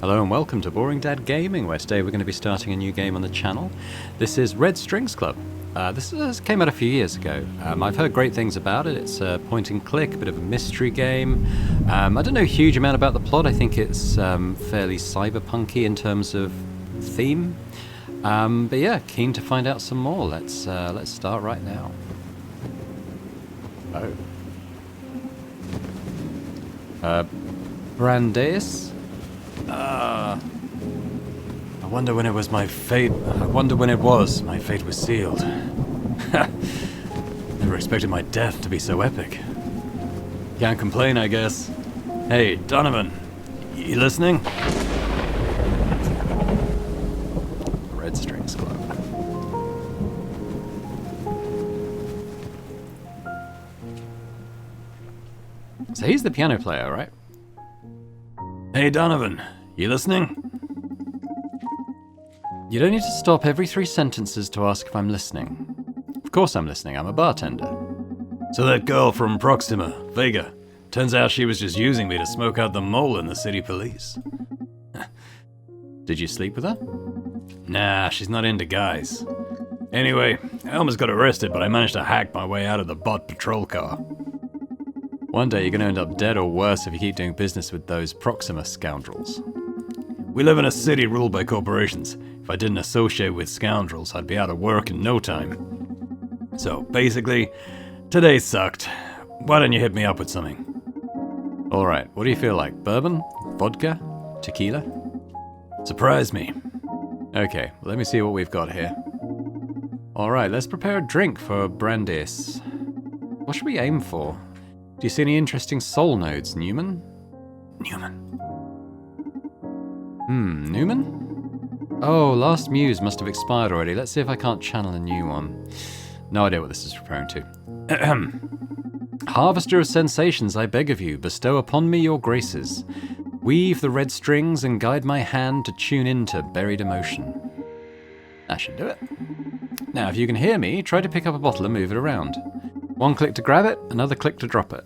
Hello and welcome to Boring Dad Gaming, where today we're going to be starting a new game on the channel. This is Red Strings Club. This came out a few years ago. I've heard great things about it. It's a point and click, a bit of a mystery game. I don't know a huge amount about the plot. I think it's fairly cyberpunky in terms of theme. But yeah, keen to find out some more. Let's start right now. Brandeis? I wonder when it was my fate. I wonder when it was my fate was sealed. Never expected my death to be so epic. Can't complain, I guess. Hey, Donovan, you listening? Red Strings Club. So he's the piano player, right? Hey, Donovan, you listening? You don't need to stop every 3 sentences to ask if I'm listening. Of course I'm listening, I'm a bartender. So that girl from Proxima, Vega, turns out she was just using me to smoke out the mole in the city police. Did you sleep with her? Nah, she's not into guys. Anyway, I almost got arrested, but I managed to hack my way out of the bot patrol car. One day you're going to end up dead or worse if you keep doing business with those Proxima scoundrels. We live in a city ruled by corporations. If I didn't associate with scoundrels, I'd be out of work in no time. So, basically, today sucked. Why don't you hit me up with something? Alright, what do you feel like? Bourbon? Vodka? Tequila? Surprise me. Okay, let me see what we've got here. Alright, let's prepare a drink for Brandeis. What should we aim for? Do you see any interesting soul nodes, Newman? Newman? Oh, Last Muse must have expired already. Let's see if I can't channel a new one. No idea what this is referring to. Harvester of sensations, I beg of you, bestow upon me your graces. Weave the red strings and guide my hand to tune into buried emotion. That should do it. Now, if you can hear me, try to pick up a bottle and move it around. 1 click to grab it, another click to drop it.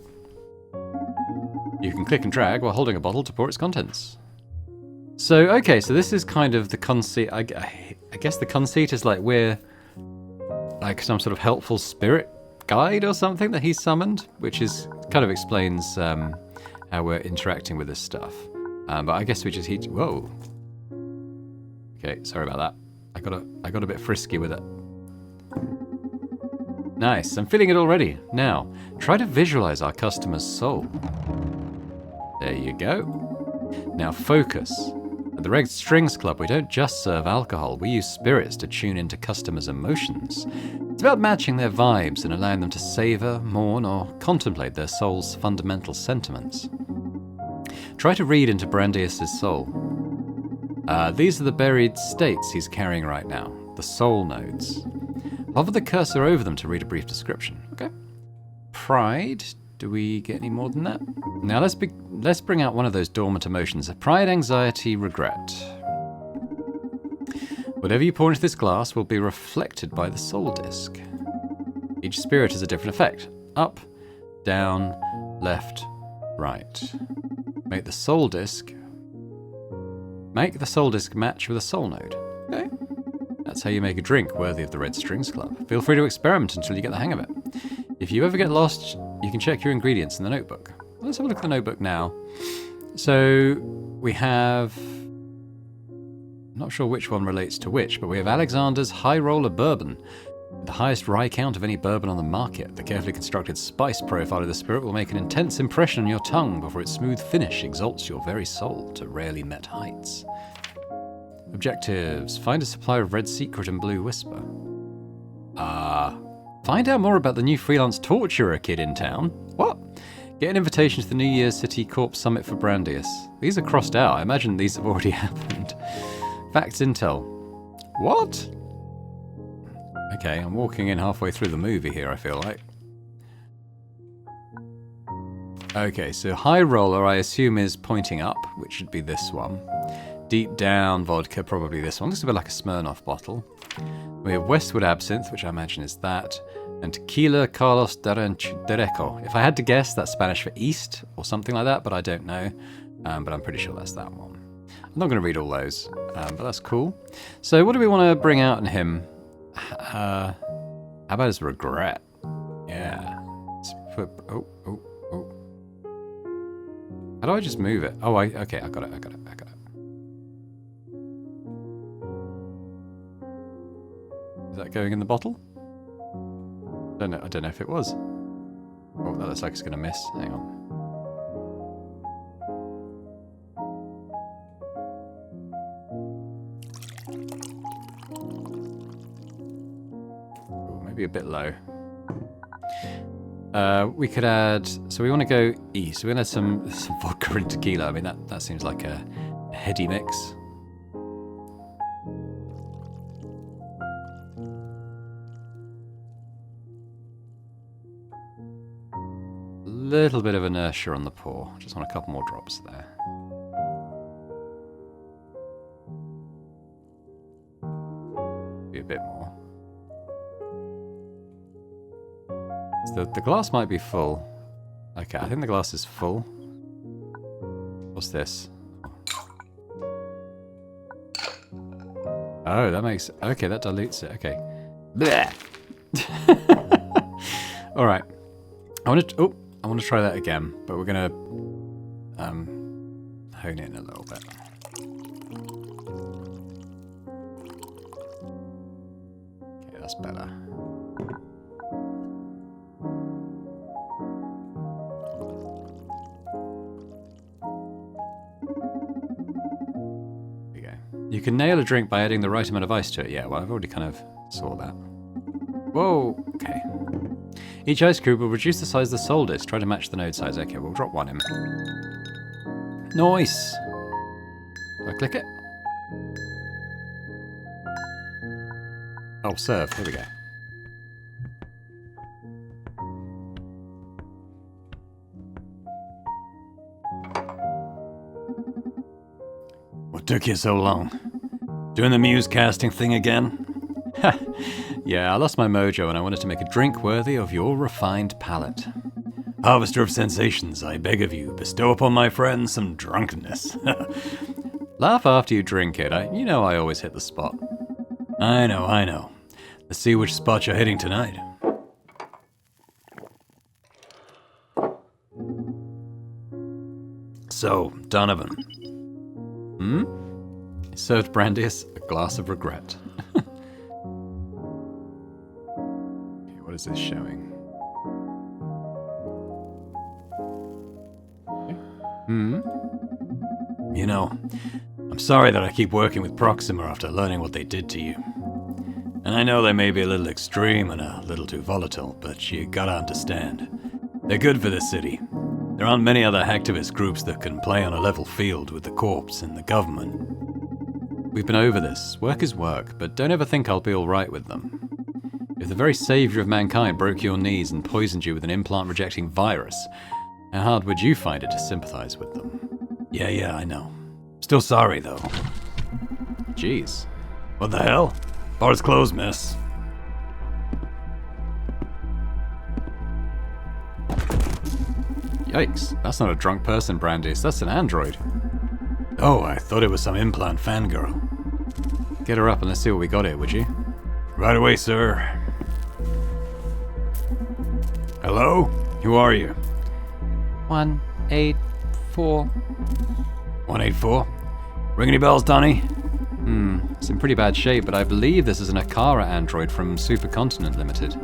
You can click and drag while holding a bottle to pour its contents. So, okay, so this is kind of the conceit. I guess the conceit is like we're like some sort of helpful spirit guide or something that he's summoned, which is kind of explains how we're interacting with this stuff. But I guess we just whoa. Okay, sorry about that. I got a bit frisky with it. Nice, I'm feeling it already. Now, try to visualize our customer's soul. There you go. Now focus. At the Red Strings Club, we don't just serve alcohol, we use spirits to tune into customers' emotions. It's about matching their vibes and allowing them to savor, mourn, or contemplate their soul's fundamental sentiments. Try to read into Brandeis' soul. These are the buried states he's carrying right now, the soul nodes. Hover the cursor over them to read a brief description. Okay. Pride. Do we get any more than that? Now let's bring out one of those dormant emotions. Pride, anxiety, regret. Whatever you pour into this glass will be reflected by the soul disc. Each spirit has a different effect. Up, down, left, right. Make the soul disc match with a soul node. Okay. That's how you make a drink worthy of the Red Strings Club. Feel free to experiment until you get the hang of it. If you ever get lost, you can check your ingredients in the notebook. Let's have a look at the notebook now. So we have, I'm not sure which one relates to which, but we have Alexander's High Roller Bourbon, the highest rye count of any bourbon on the market. The carefully constructed spice profile of the spirit will make an intense impression on your tongue before its smooth finish exalts your very soul to rarely met heights. Objectives. Find a supply of Red Secret and Blue Whisper. Find out more about the new freelance torturer kid in town. What? Get an invitation to the New Year's City Corp Summit for Brandeis. These are crossed out. I imagine these have already happened. Facts intel. What? Okay, I'm walking in halfway through the movie here, I feel like. Okay, so High Roller I assume is pointing up, which should be this one. Deep Down Vodka, probably this one. Looks a bit like a Smirnoff bottle. We have Westwood Absinthe, which I imagine is that. And Tequila Carlos Derecho. If I had to guess, that's Spanish for east or something like that, but I don't know. But I'm pretty sure that's that one. I'm not going to read all those, but that's cool. So what do we want to bring out in him? How about his regret? Yeah. Let's put, oh. How do I just move it? Oh, okay, I got it. Is that going in the bottle? I don't know if it was. Oh, that looks like it's going to miss. Hang on. Ooh, maybe a bit low. We could add... So we want to go east. So we're going to add some vodka and tequila. I mean, that seems like a heady mix. Little bit of inertia on the pour. Just want a couple more drops there. Be a bit more. So the glass might be full. Okay, I think the glass is full. What's this? Oh, that makes... Okay, that dilutes it. Okay. Blech. All right. I want to try that again, but we're going to hone in a little bit. Okay, that's better. There we go. You can nail a drink by adding the right amount of ice to it. Yeah, well, I've already kind of saw that. Whoa, okay. Each ice cube will reduce the size of the soul disc. Try to match the node size. Okay, we'll drop one in. Nice! Do I click it? Oh, serve. Here we go. What took you so long? Doing the muse casting thing again? Yeah, I lost my mojo and I wanted to make a drink worthy of your refined palate. Harvester of sensations, I beg of you, bestow upon my friends some drunkenness. Laugh after you drink it. You know I always hit the spot. I know. Let's see which spot you're hitting tonight. So, Donovan. He served Brandeis a glass of regret. What is this showing? You know, I'm sorry that I keep working with Proxima after learning what they did to you. And I know they may be a little extreme and a little too volatile, but you gotta understand. They're good for this city. There aren't many other hacktivist groups that can play on a level field with the corps and the government. We've been over this. Work is work, but don't ever think I'll be alright with them. If the very savior of mankind broke your knees and poisoned you with an implant-rejecting virus, how hard would you find it to sympathize with them? Yeah, I know. Still sorry, though. Jeez. What the hell? Bar's closed, miss. Yikes, that's not a drunk person, Brandeis. That's an android. Oh, I thought it was some implant fangirl. Get her up and let's see what we got here, would you? Right away, sir. Hello? Who are you? 184. 184? Ring any bells, Donnie? It's in pretty bad shape, but I believe this is an Akara android from Supercontinent Limited.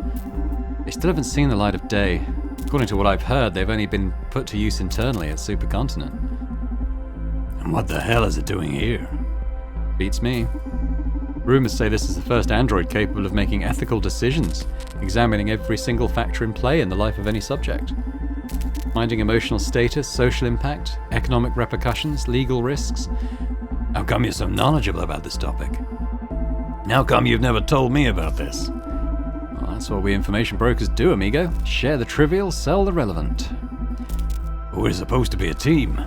They still haven't seen the light of day. According to what I've heard, they've only been put to use internally at Supercontinent. And what the hell is it doing here? Beats me. Rumors say this is the first android capable of making ethical decisions, examining every single factor in play in the life of any subject. Minding emotional status, social impact, economic repercussions, legal risks. How come you're so knowledgeable about this topic? And how come you've never told me about this? Well, that's what we information brokers do, amigo. Share the trivial, sell the relevant. We're supposed to be a team.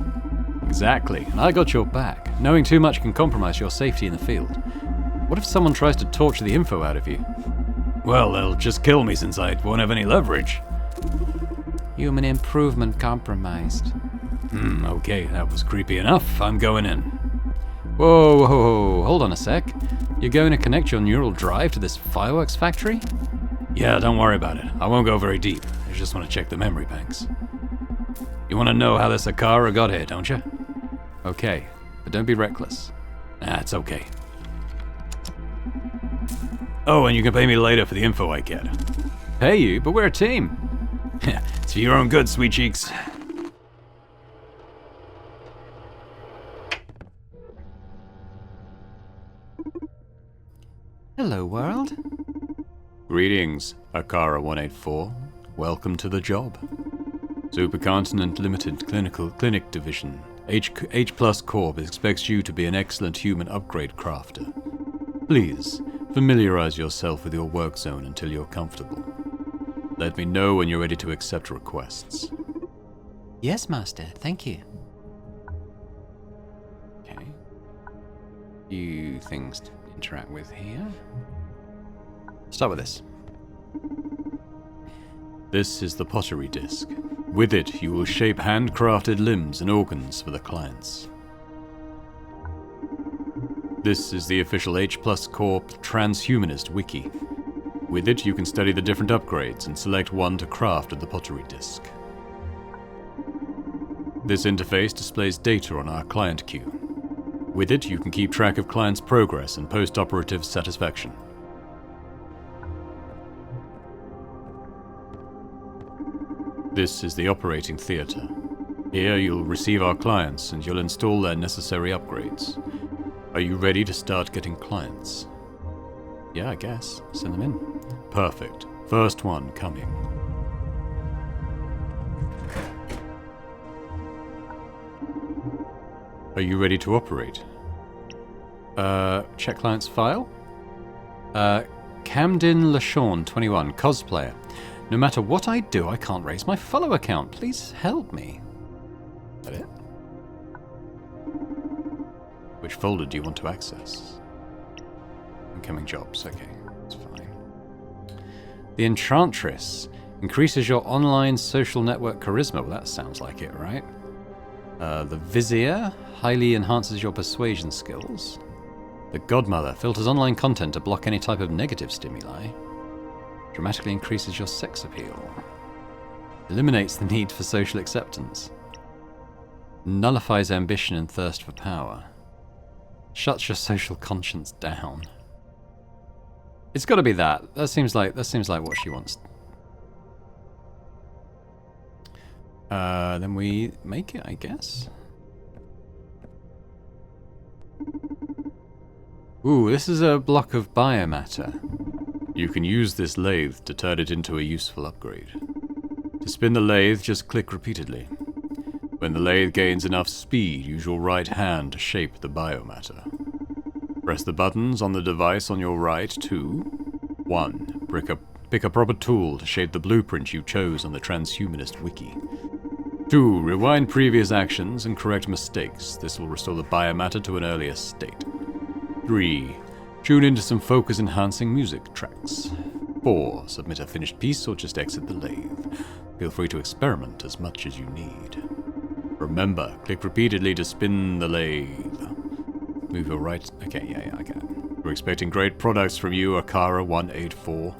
Exactly, and I got your back. Knowing too much can compromise your safety in the field. What if someone tries to torture the info out of you? Well, they'll just kill me since I won't have any leverage. Human improvement compromised. Okay, that was creepy enough. I'm going in. Whoa, whoa, whoa, hold on a sec. You're going to connect your neural drive to this fireworks factory? Yeah, don't worry about it. I won't go very deep. I just want to check the memory banks. You want to know how this Akara got here, don't you? Okay, but don't be reckless. Nah, it's okay. Oh, and you can pay me later for the info I get. Pay you, but we're a team. It's for your own good, sweet cheeks. Hello, world. Greetings, Akara 184. Welcome to the job. Supercontinent Limited Clinic Division. H Plus Corp expects you to be an excellent human upgrade crafter. Please, familiarize yourself with your work zone until you're comfortable. Let me know when you're ready to accept requests. Yes, Master. Thank you. Okay. Few things to interact with here. Start with this. This is the pottery disc. With it, you will shape handcrafted limbs and organs for the clients. This is the official H Plus Corp Transhumanist Wiki. With it, you can study the different upgrades and select one to craft at the pottery disc. This interface displays data on our client queue. With it, you can keep track of clients' progress and post-operative satisfaction. This is the operating theater. Here you'll receive our clients and you'll install their necessary upgrades. Are you ready to start getting clients? Yeah, I guess. Send them in. Perfect. First one coming. Are you ready to operate? Check client's file? Camden LaShawn, 21, cosplayer. No matter what I do, I can't raise my follow account. Please help me. Is that it? Which folder do you want to access? Incoming jobs. Okay, that's fine. The Enchantress increases your online social network charisma. Well, that sounds like it, right? The Vizier highly enhances your persuasion skills. The Godmother filters online content to block any type of negative stimuli. Dramatically increases your sex appeal. Eliminates the need for social acceptance. Nullifies ambition and thirst for power. Shuts your social conscience down. It's got to be that. That seems like what she wants. Then we make it, I guess. Ooh, this is a block of biomatter. You can use this lathe to turn it into a useful upgrade. To spin the lathe, just click repeatedly. When the lathe gains enough speed, use your right hand to shape the biomatter. Press the buttons on the device on your right to 1. Pick a proper tool to shape the blueprint you chose on the Transhumanist Wiki. 2. Rewind previous actions and correct mistakes. This will restore the biomatter to an earlier state. 3. Tune into some focus-enhancing music tracks. 4. Submit a finished piece or just exit the lathe. Feel free to experiment as much as you need. Remember, click repeatedly to spin the lathe. Move your right... Okay, yeah, I get it. We're expecting great products from you, Akara 184.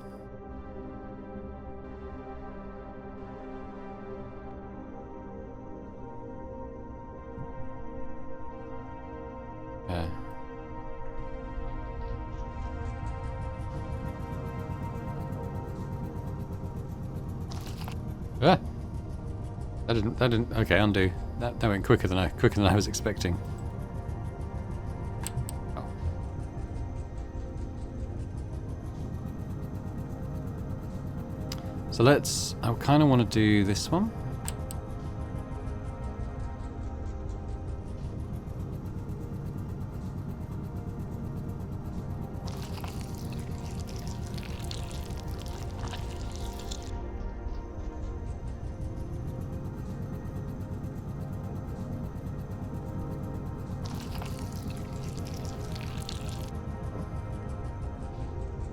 That didn't, okay, undo. That went quicker than I was expecting. Oh. So I kind of want to do this one.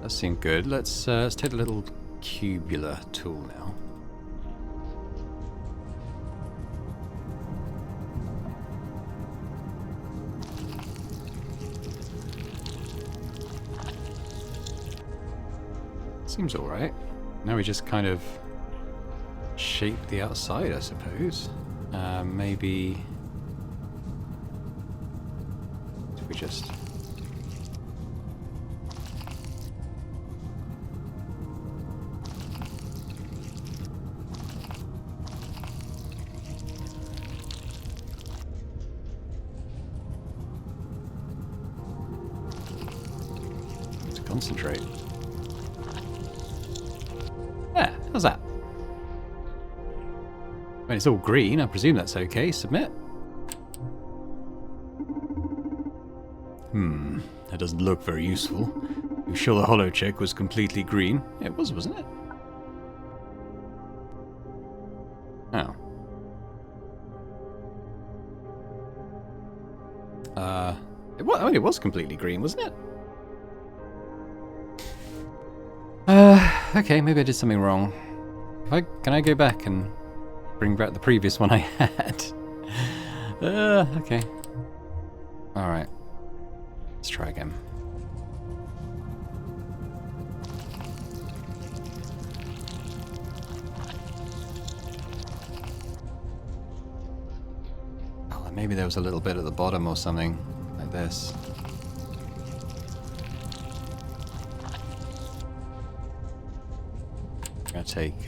That seemed good. Let's take a little cubular tool now. Seems alright. Now we just kind of shape the outside, I suppose. Maybe if we just to concentrate. Yeah, how's that? When it's all green, I presume that's okay. Submit. That doesn't look very useful. You sure the holo check was completely green? It was, wasn't it? Oh. It was completely green, wasn't it? Okay, maybe I did something wrong. Can I go back and bring back the previous one I had? Okay. Alright. Let's try again. Oh, maybe there was a little bit at the bottom or something, like this. I'm gonna take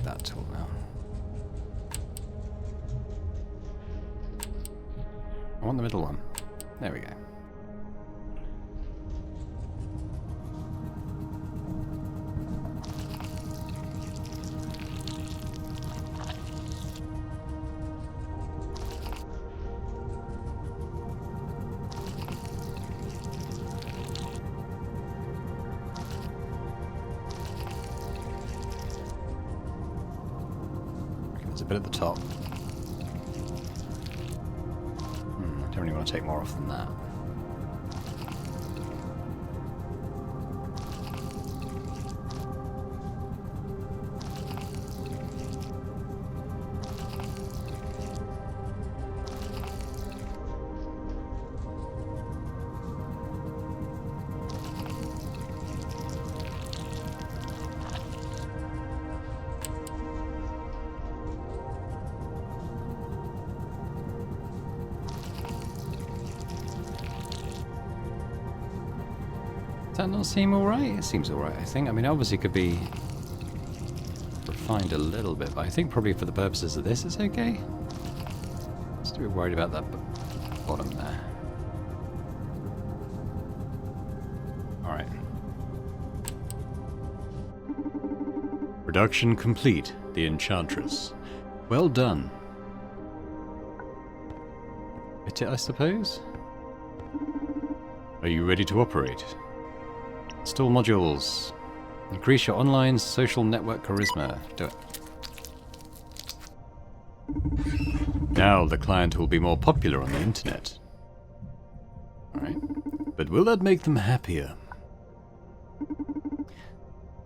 that tool now. I want the middle one. There we go. There's a bit at the top. I don't really want to take more off than that. Does that not seem alright? It seems alright, I think. I mean, obviously it could be refined a little bit, but I think probably for the purposes of this it's okay. Just a bit worried about that bottom there. Alright. Production complete. The Enchantress. Well done. Hit it, I suppose? Are you ready to operate? Install modules. Increase your online social network charisma. Do it. Now the client will be more popular on the internet. Alright. But will that make them happier?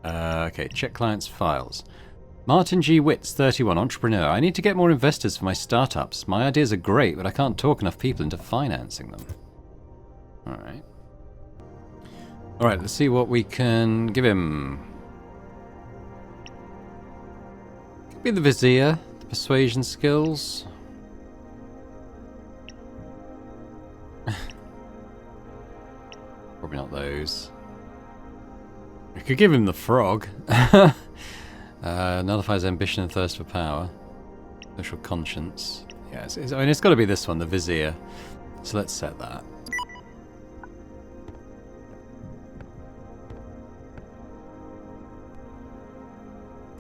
Okay, check client's files. Martin G. Witts, 31, entrepreneur. I need to get more investors for my startups. My ideas are great, but I can't talk enough people into financing them. Alright. Alright, let's see what we can give him. Could be the vizier, the persuasion skills. Probably not those. We could give him the frog. Nullifies ambition and thirst for power. Social conscience. Yeah, I mean, it's got to be this one, the vizier. So let's set that.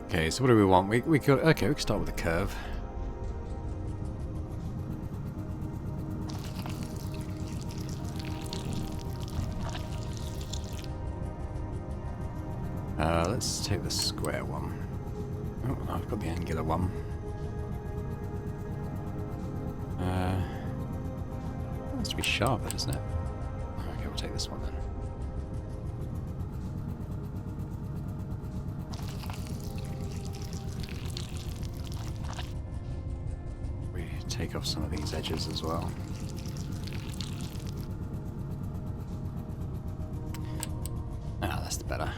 Okay, so what do we want? We could start with a curve. Let's take the square one. Oh, I've got the angular one. It has to be sharper, doesn't it? Okay, we'll take this one then. We take off some of these edges as well. Ah, that's the better.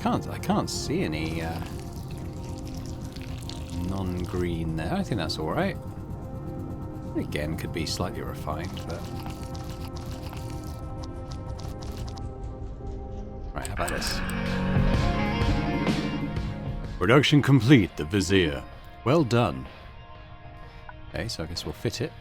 I can't see any non-green there. I think that's all right. Again, could be slightly refined, but right. How about this? Production complete. The Vizier. Well done. Okay, so I guess we'll fit it.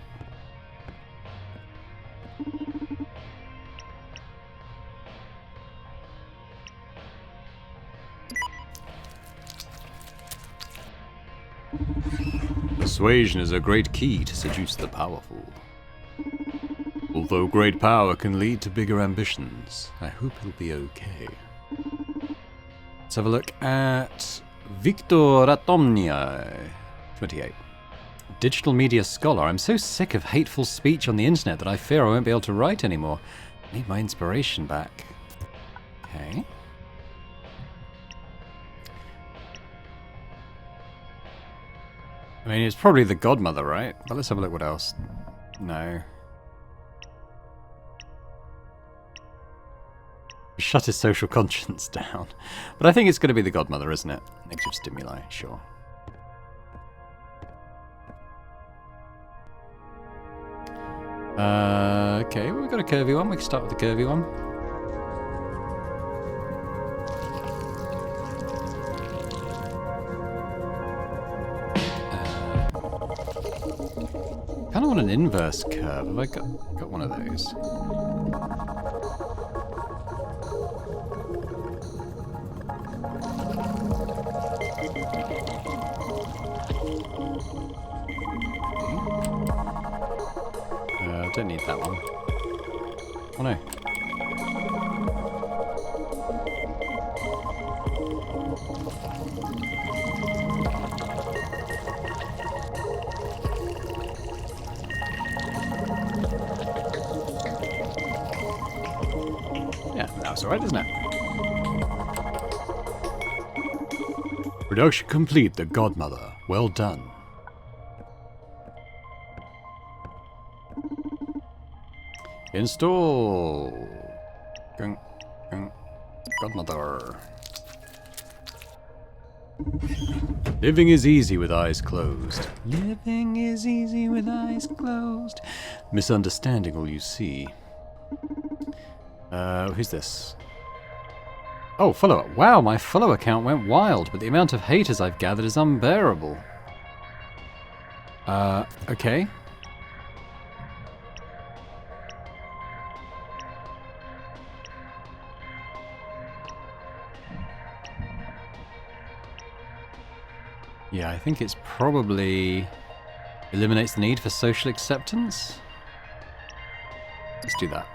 Persuasion is a great key to seduce the powerful. Although great power can lead to bigger ambitions, I hope he'll be okay. Let's have a look at Victor Ratomnia, 28. Digital media scholar. I'm so sick of hateful speech on the internet that I fear I won't be able to write anymore. I need my inspiration back. Okay. I mean, it's probably the godmother, right? But let's have a look what else. No. Shut his social conscience down. But I think it's going to be the godmother, isn't it? Negative stimuli, sure. Okay, well, we've got a curvy one. We can start with the curvy one. Kind of want an inverse curve. Have I got one of those? Don't need that one. Oh no. Yeah, that's alright, isn't it? Production complete, the godmother. Well done. Install. Godmother. Living is easy with eyes closed. Living is easy with eyes closed. Misunderstanding all you see. Who's this? Oh, follower. Wow, my follower count went wild, but the amount of haters I've gathered is unbearable. Okay. Yeah, I think it's probably eliminates the need for social acceptance. Let's do that.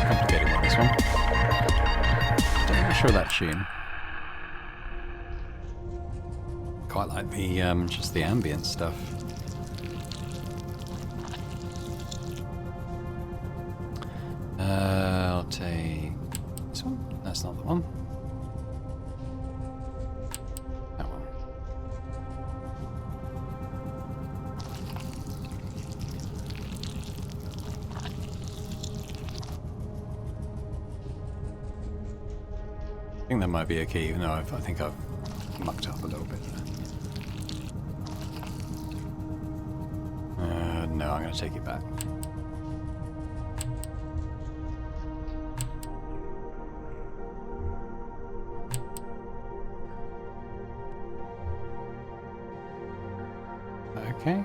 Complicated one, this one. Don't know sure of that tune. Quite like the just the ambient stuff. I'll take this one. That's not the one. That one. I think that might be okay, even though I think I've mucked up a little bit there. No, I'm going to take it back. Okay.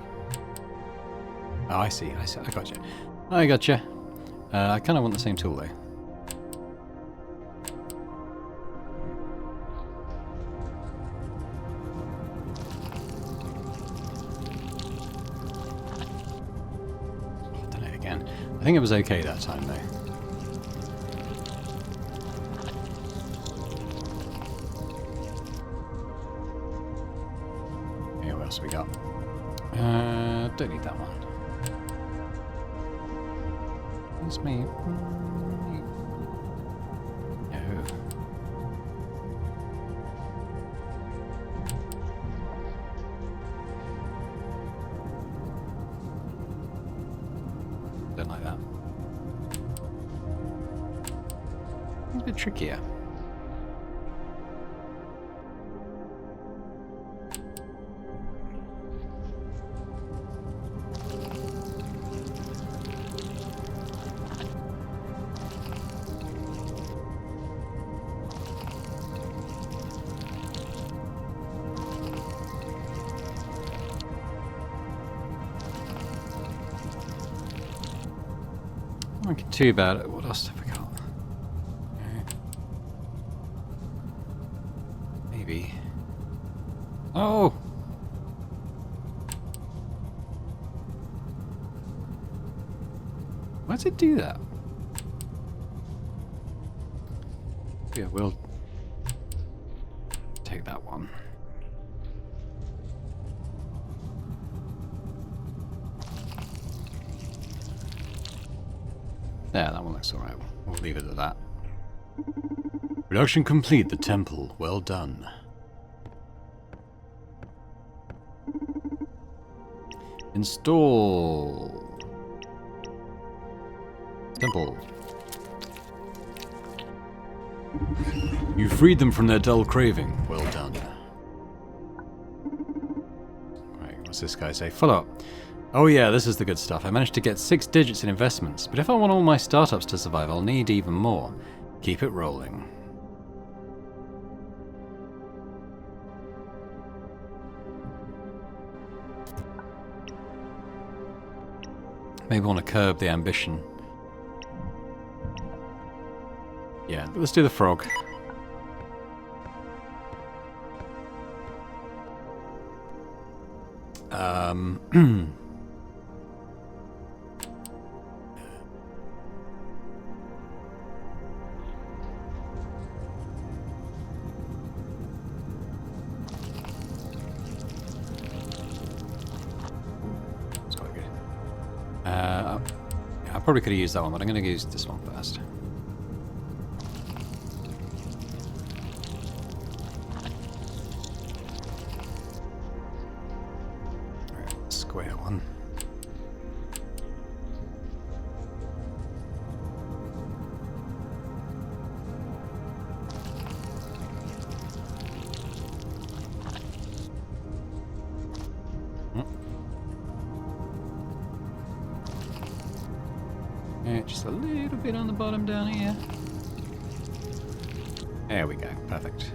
Oh, I see. I got you. I got you. I kind of want the same tool though. Done it again. I think it was okay that time though. Okay, what else we got? Don't need that one. It's me. No. Don't like that. bit trickier. Not get too bad. What else have we got? Maybe. Oh! Why does it do that? Yeah, we'll take that one. Yeah, that one looks alright. We'll leave it at that. Production complete, the temple. Well done. Install. Temple. You freed them from their dull craving. Well done. Right, what's this guy say? Follow up. Oh yeah, this is the good stuff. I managed to get 6 digits in investments, but if I want all my startups to survive, I'll need even more. Keep it rolling. Maybe want to curb the ambition. Yeah, let's do the frog. I probably could have used that one, but I'm going to use this one first. Alright, square one. Just a little bit on the bottom down here. There we go. Perfect.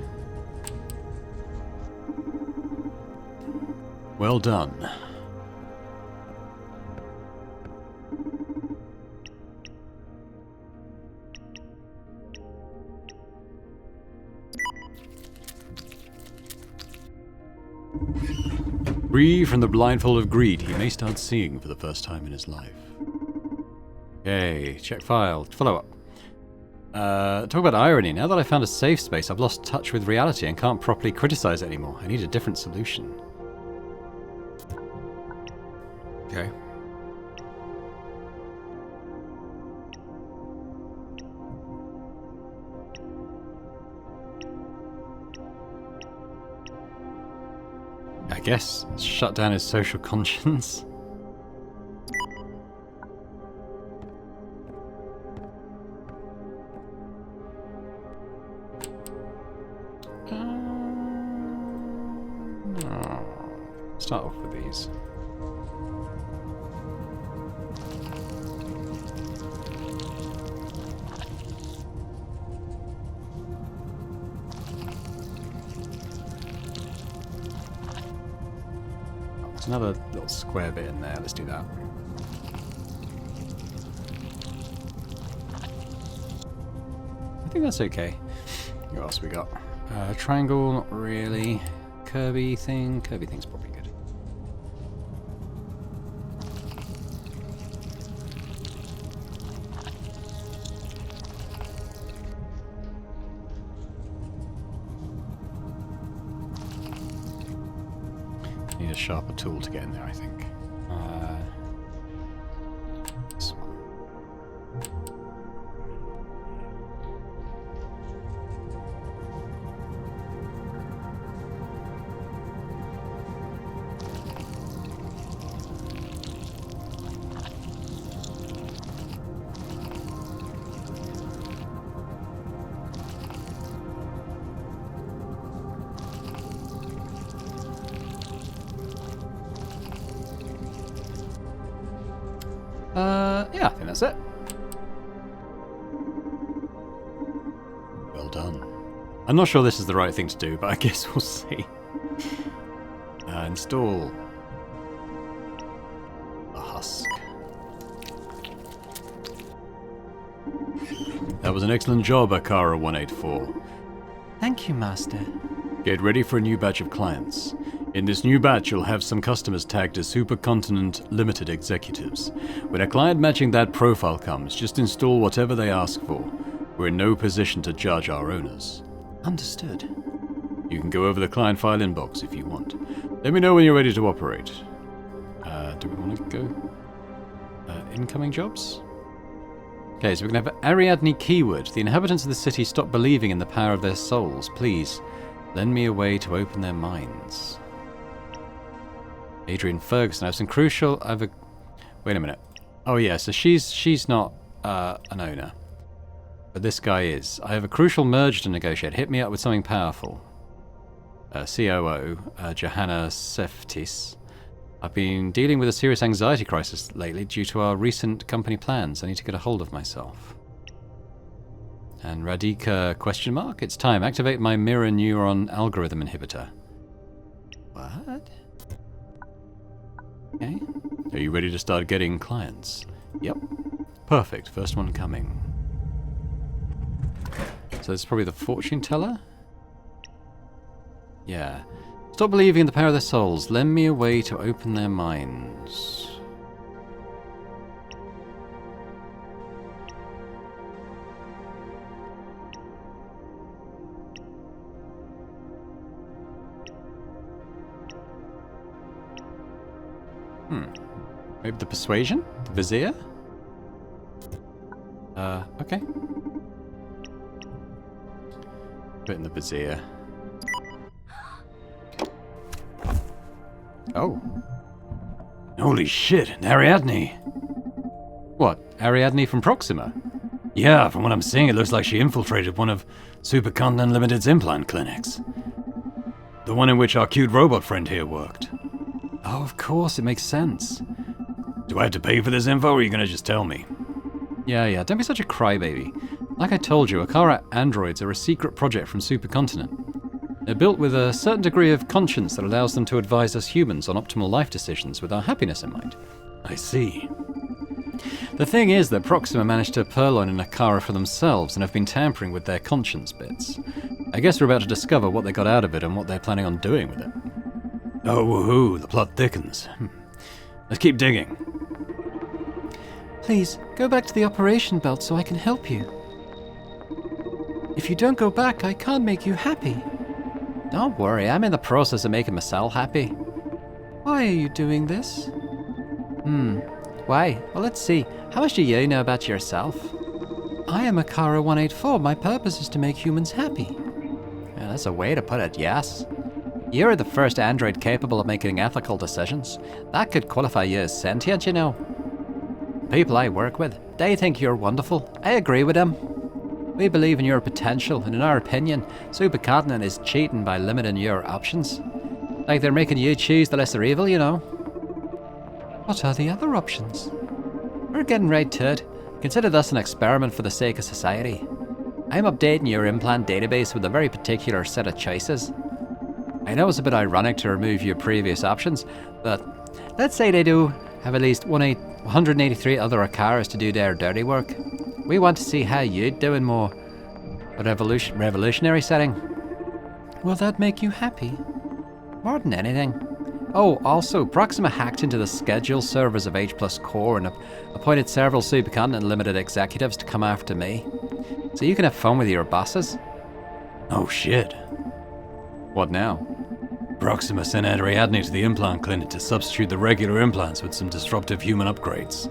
Well done. Free from the blindfold of greed, he may start seeing for the first time in his life. Okay, check file. Follow up. Talk about irony. Now that I found a safe space, I've lost touch with reality and can't properly criticize it anymore. I need a different solution. Okay. I guess shut down his social conscience. Start off with these. There's another little square bit in there. Let's do that. I think that's okay. What else we got? Triangle, not really. Kirby thing. Kirby thing's probably good. Need a sharper tool to get in there, I think. This one. Yeah, I think that's it. Well done. I'm not sure this is the right thing to do, but I guess we'll see. Install a husk. That was an excellent job, Akara 184. Thank you, Master. Get ready for a new batch of clients. In this new batch, you'll have some customers tagged as Supercontinent Limited executives. When a client matching that profile comes, just install whatever they ask for. We're in no position to judge our owners. Understood. You can go over the client file inbox if you want. Let me know when you're ready to operate. Do we want to go? Incoming jobs? Okay, so we can have Ariadne keyword. The inhabitants of the city stop believing in the power of their souls. Please, lend me a way to open their minds. Adrian Ferguson. I have some crucial... Wait a minute. Oh yeah, so she's not an owner. But this guy is. I have a crucial merge to negotiate. Hit me up with something powerful. COO, Johanna Seftis. I've been dealing with a serious anxiety crisis lately due to our recent company plans. I need to get a hold of myself. And Radhika question mark? It's time. Activate my mirror neuron algorithm inhibitor. What? Okay. Are you ready to start getting clients? Yep. Perfect. First one coming. So it's probably the fortune teller? Yeah. Stop believing in the power of their souls. Lend me a way to open their minds. Maybe the persuasion? The vizier? Okay. Put in the vizier. Oh. Holy shit, Ariadne. What? Ariadne from Proxima? Yeah, from what I'm seeing, it looks like she infiltrated one of Supercontinent Limited's implant clinics. The one in which our cute robot friend here worked. Oh, of course, it makes sense. Do I have to pay for this info, or are you gonna just tell me? Yeah, don't be such a crybaby. Like I told you, Akara androids are a secret project from Supercontinent. They're built with a certain degree of conscience that allows them to advise us humans on optimal life decisions with our happiness in mind. I see. The thing is that Proxima managed to purloin an Akara for themselves and have been tampering with their conscience bits. I guess we're about to discover what they got out of it and what they're planning on doing with it. Oh, woohoo, the plot thickens. Let's keep digging. Please, go back to the operation belt so I can help you. If you don't go back, I can't make you happy. Don't worry, I'm in the process of making myself happy. Why are you doing this? Why? Well, let's see. How much do you know about yourself? I am Akara 184. My purpose is to make humans happy. Yeah, that's a way to put it, yes. You're the first android capable of making ethical decisions. That could qualify you as sentient, you know. People I work with, they think you're wonderful. I agree with them. We believe in your potential, and in our opinion, Supercontinent is cheating by limiting your options. Like they're making you choose the lesser evil, you know. What are the other options? We're getting right to it. Consider this an experiment for the sake of society. I'm updating your implant database with a very particular set of choices. I know it's a bit ironic to remove your previous options, but let's say they do have at least 183 other Akaras to do their dirty work. We want to see how you'd do in more a revolutionary setting. Will that make you happy? More than anything. Oh, also, Proxima hacked into the schedule servers of H+ Core and appointed several Supercontinent Limited executives to come after me. So you can have fun with your bosses. Oh shit. What now? Proxima sent Ariadne to the implant clinic to substitute the regular implants with some disruptive human upgrades.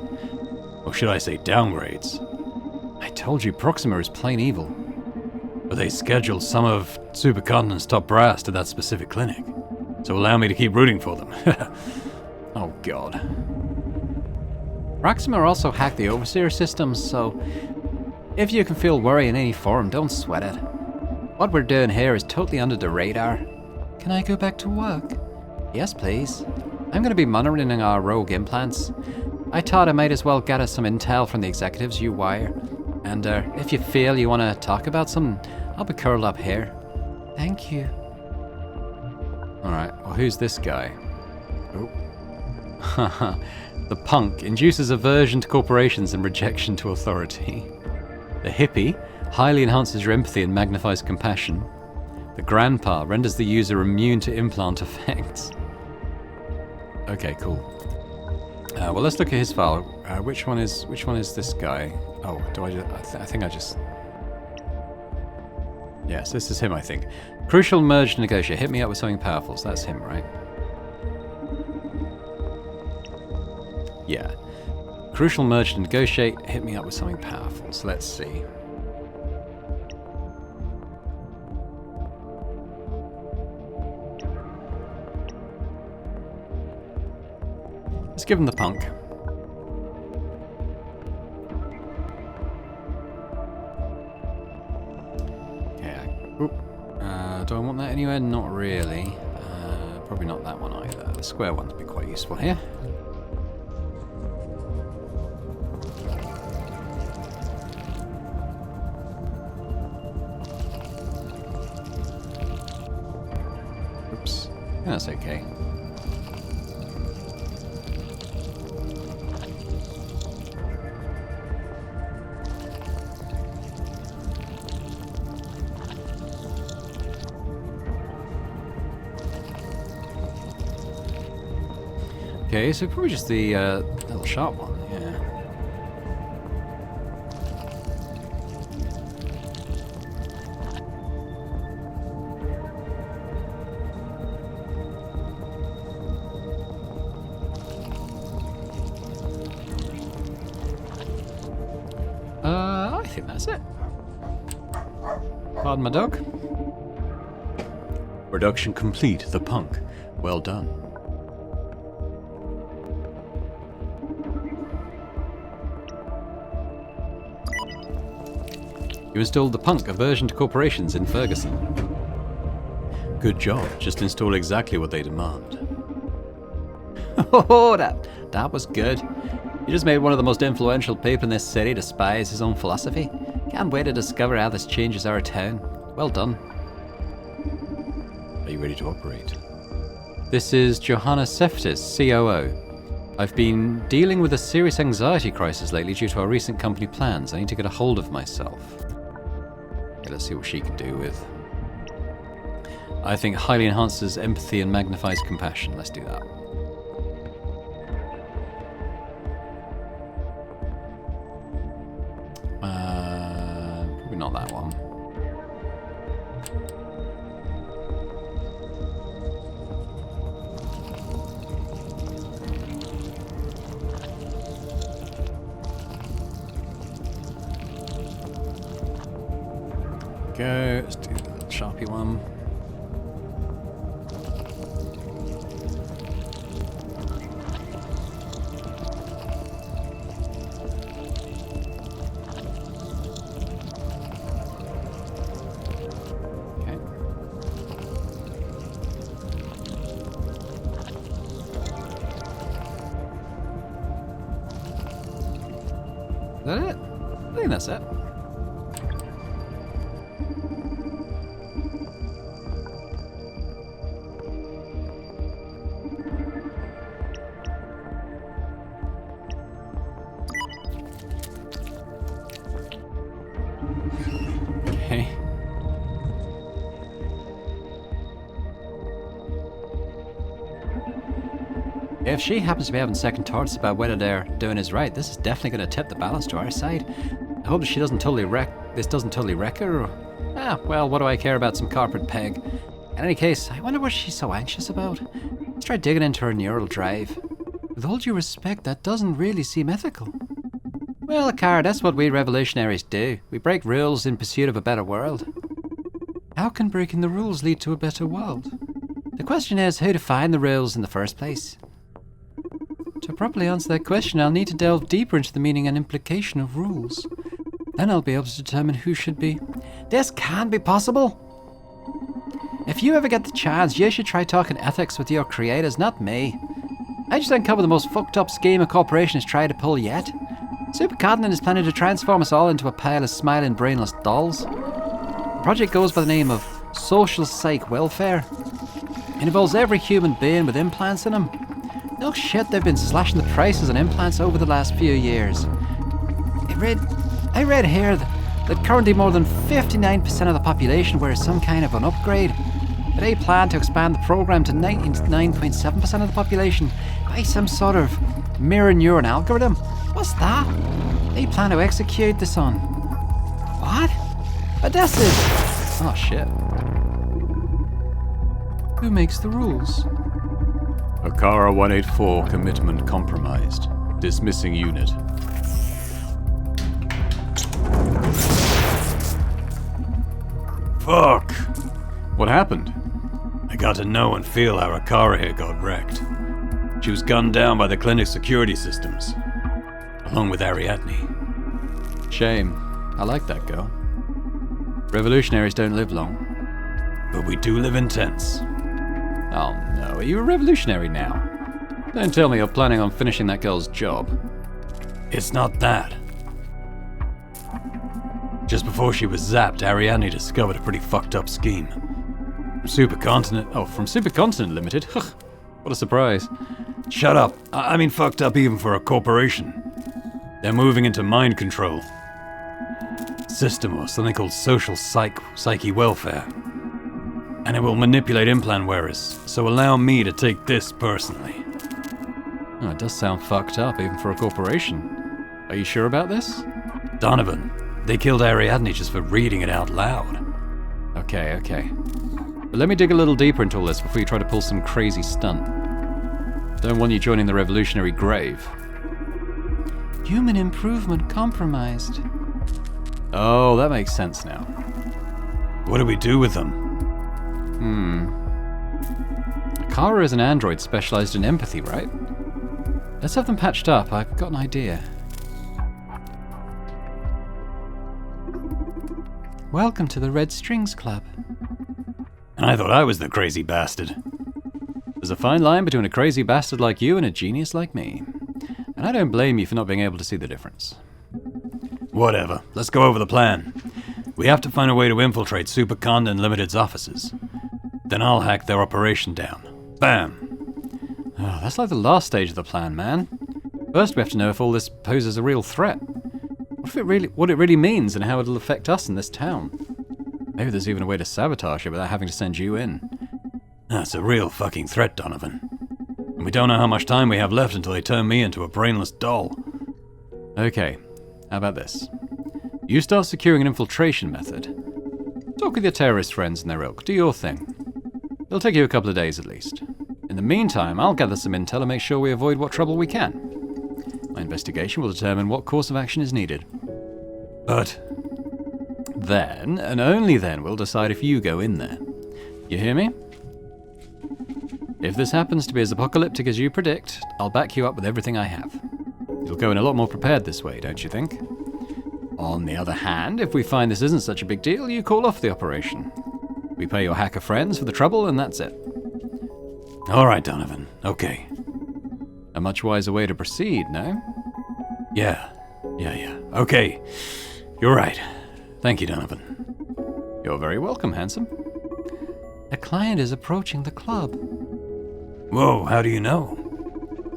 Or should I say downgrades? I told you Proxima is plain evil. But they scheduled some of Supercontinent's top brass to that specific clinic. So allow me to keep rooting for them. Oh god. Proxima also hacked the Overseer systems, so if you can feel worry in any form, don't sweat it. What we're doing here is totally under the radar. Can I go back to work? Yes, please. I'm going to be monitoring our rogue implants. I thought I might as well get us some intel from the executives you wire. And if you feel you want to talk about something, I'll be curled up here. Thank you. Alright, well who's this guy? Oh. The punk induces aversion to corporations and rejection to authority. The hippie highly enhances your empathy and magnifies compassion. The grandpa renders the user immune to implant effects. Okay, cool. Well, let's look at his file. Which one is this guy? Oh, do I just... I think I just... Yes, this is him, I think. Crucial merge to negotiate. Hit me up with something powerful. So that's him, right? Yeah. Crucial merge to negotiate. Hit me up with something powerful. So let's see. Let's give him the punk. Do I want that anywhere? Not really. Probably not that one either. The square one's be quite useful here. Oops. That's okay. Okay, so probably just the little sharp one, yeah. I think that's it. Pardon my dog. Production complete, the punk. Well done. You installed the punk aversion to corporations in Ferguson. Good job. Just install exactly what they demand. Oh, that was good. You just made one of the most influential people in this city despise his own philosophy. Can't wait to discover how this changes our town. Well done. Are you ready to operate? This is Johanna Seftis, COO. I've been dealing with a serious anxiety crisis lately due to our recent company plans. I need to get a hold of myself. Okay, let's see what she can do with. I think highly enhances empathy and magnifies compassion. Let's do that. Probably not that one. Go. Let's do the Sharpie one. Okay. Is that it? I think that's it. If she happens to be having second thoughts about whether they're doing is right, this is definitely going to tip the balance to our side. I hope that she doesn't totally wreck her. Well, what do I care about some corporate peg? In any case, I wonder what she's so anxious about. Let's try digging into her neural drive. With all due respect, that doesn't really seem ethical. Well, Cara, that's what we revolutionaries do. We break rules in pursuit of a better world. How can breaking the rules lead to a better world? The question is who defined the rules in the first place. To properly answer that question, I'll need to delve deeper into the meaning and implication of rules. Then I'll be able to determine who should be... This can be possible. If you ever get the chance, you should try talking ethics with your creators, not me. I just uncovered the most fucked up scheme a corporation has tried to pull yet. Supercontinent is planning to transform us all into a pile of smiling, brainless dolls. The project goes by the name of Social Psych Welfare. It involves every human being with implants in them. No shit, they've been slashing the prices on implants over the last few years. I read here that currently more than 59% of the population wears some kind of an upgrade. But they plan to expand the program to 99.7% of the population by some sort of mirror neuron algorithm. What's that? They plan to execute this on... What? But this is... Oh shit. Who makes the rules? Akara 184 commitment compromised. Dismissing unit. Fuck! What happened? I got to know and feel how Akara here got wrecked. She was gunned down by the clinic's security systems, along with Ariadne. Shame. I like that girl. Revolutionaries don't live long. But we do live in tents. Oh no, are you a revolutionary now? Don't tell me you're planning on finishing that girl's job. It's not that. Just before she was zapped, Ariadne discovered a pretty fucked up scheme. From Supercontinent Limited? What a surprise. Shut up. I mean fucked up even for a corporation. They're moving into mind control. System or something called social psyche welfare. And it will manipulate implant wearers, so allow me to take this personally. Oh, it does sound fucked up even for a corporation. Are you sure about this? Donovan, they killed Ariadne just for reading it out loud. Okay. But let me dig a little deeper into all this before you try to pull some crazy stunt. Don't want you joining the revolutionary grave. Human improvement compromised. Oh, that makes sense now. What do we do with them? Akara is an android specialized in empathy, right? Let's have them patched up. I've got an idea. Welcome to the Red Strings Club. And I thought I was the crazy bastard. There's a fine line between a crazy bastard like you and a genius like me. And I don't blame you for not being able to see the difference. Whatever. Let's go over the plan. We have to find a way to infiltrate Supercontinent Limited's offices. Then I'll hack their operation down. Bam! Oh, that's like the last stage of the plan, man. First we have to know if all this poses a real threat. What it really means and how it'll affect us in this town. Maybe there's even a way to sabotage it without having to send you in. That's a real fucking threat, Donovan. And we don't know how much time we have left until they turn me into a brainless doll. Okay, how about this? You start securing an infiltration method. Talk with your terrorist friends and their ilk. Do your thing. It'll take you a couple of days at least. In the meantime, I'll gather some intel and make sure we avoid what trouble we can. My investigation will determine what course of action is needed. But then, and only then, we'll decide if you go in there. You hear me? If this happens to be as apocalyptic as you predict, I'll back you up with everything I have. You'll go in a lot more prepared this way, don't you think? On the other hand, if we find this isn't such a big deal, you call off the operation. We pay your hacker friends for the trouble, and that's it. all right, Donovan. Okay. A much wiser way to proceed, no? Yeah. Okay. You're right. Thank you, Donovan. You're very welcome, handsome. A client is approaching the club. Whoa, how do you know?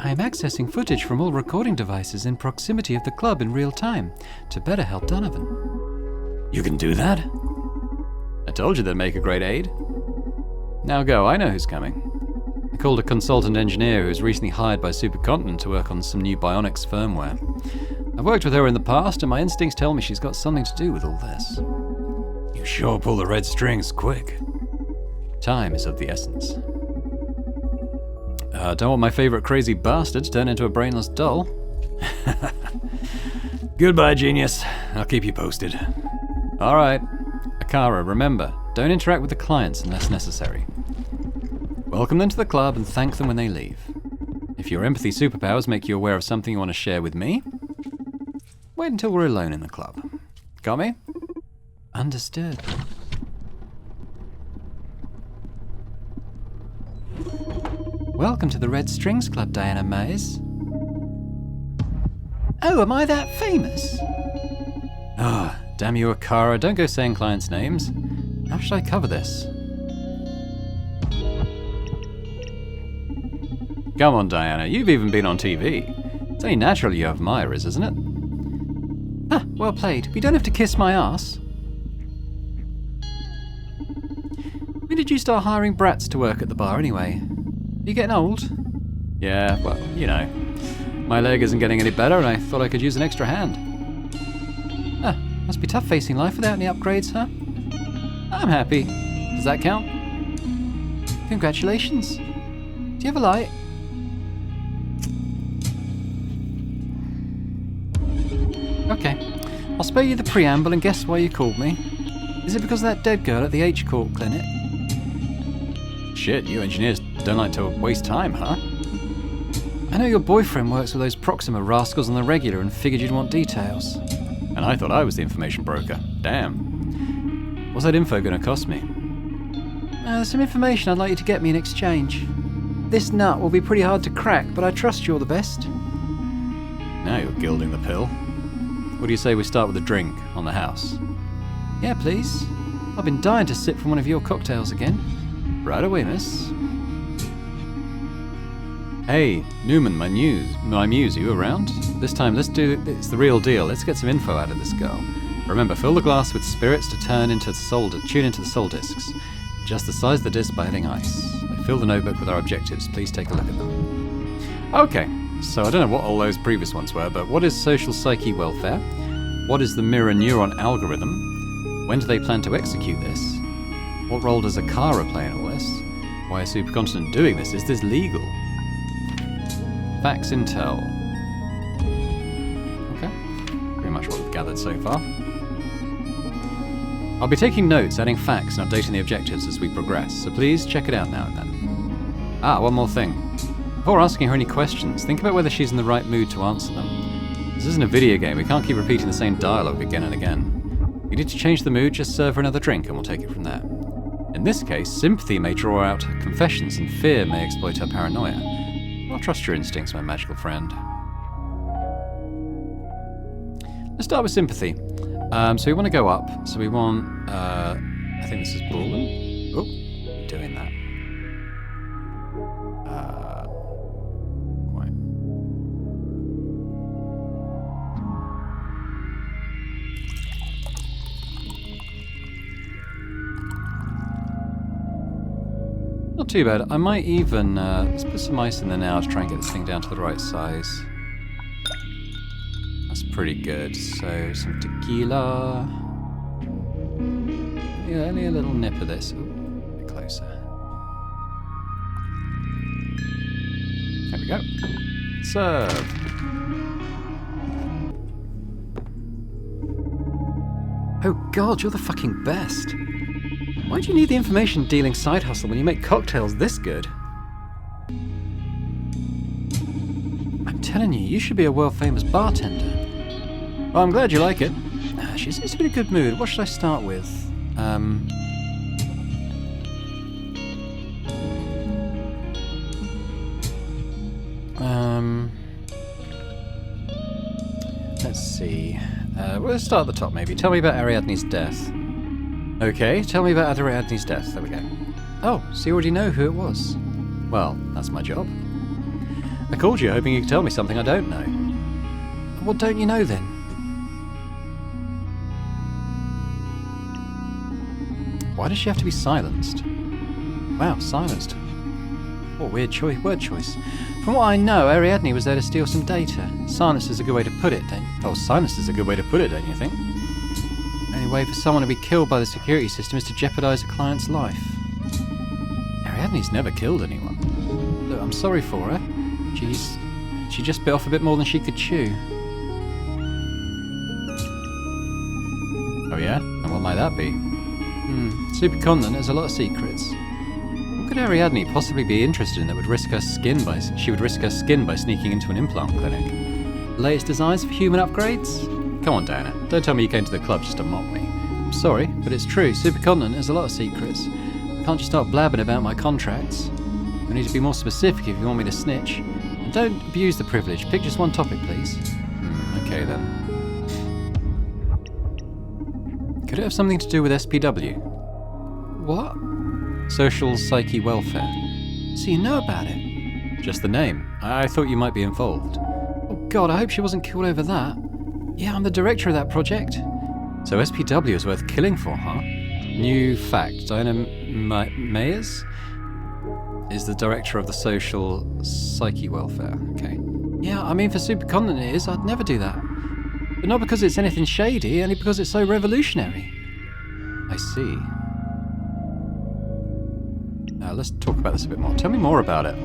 I am accessing footage from all recording devices in proximity of the club in real time to better help Donovan. You can do that? I told you they'd make a great aid. Now go, I know who's coming. I called a consultant engineer who was recently hired by Supercontinent to work on some new bionics firmware. I've worked with her in the past, and my instincts tell me she's got something to do with all this. You sure pull the red strings quick. Time is of the essence. Don't want my favorite crazy bastard to turn into a brainless doll. Goodbye, genius. I'll keep you posted. All right. Akara, remember, don't interact with the clients unless necessary. Welcome them to the club and thank them when they leave. If your empathy superpowers make you aware of something you want to share with me, wait until we're alone in the club. Got me? Understood. Welcome to the Red Strings Club, Diana Mays. Oh, am I that famous? Ah, damn you, Akara. Don't go saying clients' names. How should I cover this? Come on, Diana. You've even been on TV. It's only natural you have admirers, isn't it? Ah, well played. We don't have to kiss my ass. When did you start hiring brats to work at the bar anyway? Are you getting old? Yeah, well, you know. My leg isn't getting any better and I thought I could use an extra hand. Ah, must be tough facing life without any upgrades, huh? I'm happy. Does that count? Congratulations. Do you have a light? Okay, I'll spare you the preamble and guess why you called me. Is it because of that dead girl at the H-Court clinic? Shit, you engineers don't like to waste time, huh? I know your boyfriend works with those Proxima rascals on the regular and figured you'd want details. And I thought I was the information broker. Damn. What's that info gonna cost me? There's some information I'd like you to get me in exchange. This nut will be pretty hard to crack, but I trust you're the best. Now you're gilding the pill. What do you say we start with a drink on the house? Yeah, please. I've been dying to sip from one of your cocktails again. Right away, miss. Hey, Newman, my muse, are you around? This time, it's the real deal. Let's get some info out of this girl. Remember, fill the glass with spirits to tune into the soul discs. Just the size of the disc by adding ice. I fill the notebook with our objectives. Please take a look at them. Okay, so I don't know what all those previous ones were, but what is social psyche welfare? What is the mirror neuron algorithm? When do they plan to execute this? What role does Akara play in all this? Why is Supercontinent doing this? Is this legal? Facts intel. Okay, pretty much what we've gathered so far. I'll be taking notes, adding facts, and updating the objectives as we progress, so please check it out now and then. Ah, one more thing. Before asking her any questions, think about whether she's in the right mood to answer them. This isn't a video game, we can't keep repeating the same dialogue again and again. If you need to change the mood, just serve her another drink and we'll take it from there. In this case, sympathy may draw out her confessions and fear may exploit her paranoia. I'll trust your instincts, my magical friend. Let's start with sympathy. So we want to go up. So we want, I think this is Baldwin. Oh, we're doing that. Right. Not too bad. I might even, let's put some ice in there now to try and get this thing down to the right size. That's pretty good. So some tequila. Yeah, only a little nip of this. Ooh, a bit closer. There we go. Serve. Oh god, you're the fucking best. Why do you need the information dealing side hustle when you make cocktails this good? I'm telling you, you should be a world famous bartender. Well, I'm glad you like it. She seems to be in a good mood. What should I start with? Let's see. We'll start at the top, maybe. Tell me about Ariadne's death. Okay, tell me about Ariadne's death. There we go. Oh, so you already know who it was? Well, that's my job. I called you hoping you could tell me something I don't know. What don't you know then? Why does she have to be silenced? Wow, silenced. What weird word choice. From what I know, Ariadne was there to steal some data. Silenced is a good way to put it, don't you? Oh, silenced is a good way to put it, don't you think? The only way for someone to be killed by the security system is to jeopardize a client's life. Ariadne's never killed anyone. Look, I'm sorry for her. She just bit off a bit more than she could chew. Oh yeah? And what might that be? Supercontinent has a lot of secrets. What could Ariadne possibly be interested in that would risk her skin by sneaking into an implant clinic? Latest designs for human upgrades? Come on, Diana. Don't tell me you came to the club just to mock me. I'm sorry, but it's true. Supercontinent has a lot of secrets. I can't just start blabbing about my contracts. You'll need to be more specific if you want me to snitch. And don't abuse the privilege. Pick just one topic, please. Okay then. Could it have something to do with SPW? What? Social Psyche Welfare. So you know about it? Just the name. I thought you might be involved. Oh God, I hope she wasn't killed over that. Yeah, I'm the director of that project. So SPW is worth killing for, huh? New fact, Diana Mayers is the director of the Social Psyche Welfare. Okay. Yeah, I mean, for Supercontinent it is. I'd never do that. But not because it's anything shady, only because it's so revolutionary. I see. Now let's talk about this a bit more. Tell me more about it.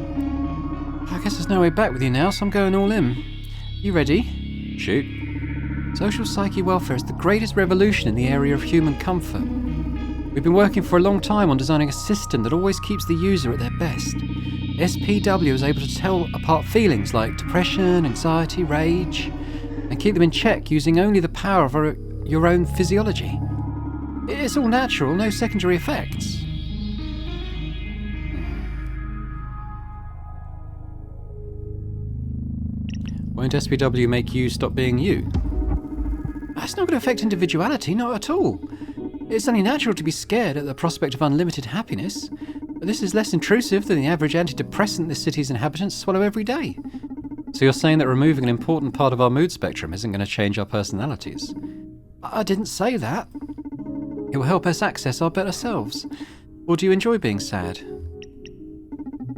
I guess there's no way back with you now, so I'm going all in. You ready? Shoot. Social Psyche Welfare is the greatest revolution in the area of human comfort. We've been working for a long time on designing a system that always keeps the user at their best. SPW is able to tell apart feelings like depression, anxiety, rage, and keep them in check using only the power of your own physiology. It's all natural, no secondary effects. Won't SPW make you stop being you? That's not going to affect individuality, not at all. It's only natural to be scared at the prospect of unlimited happiness, but this is less intrusive than the average antidepressant this city's inhabitants swallow every day. So you're saying that removing an important part of our mood spectrum isn't going to change our personalities? I didn't say that. It will help us access our better selves. Or do you enjoy being sad?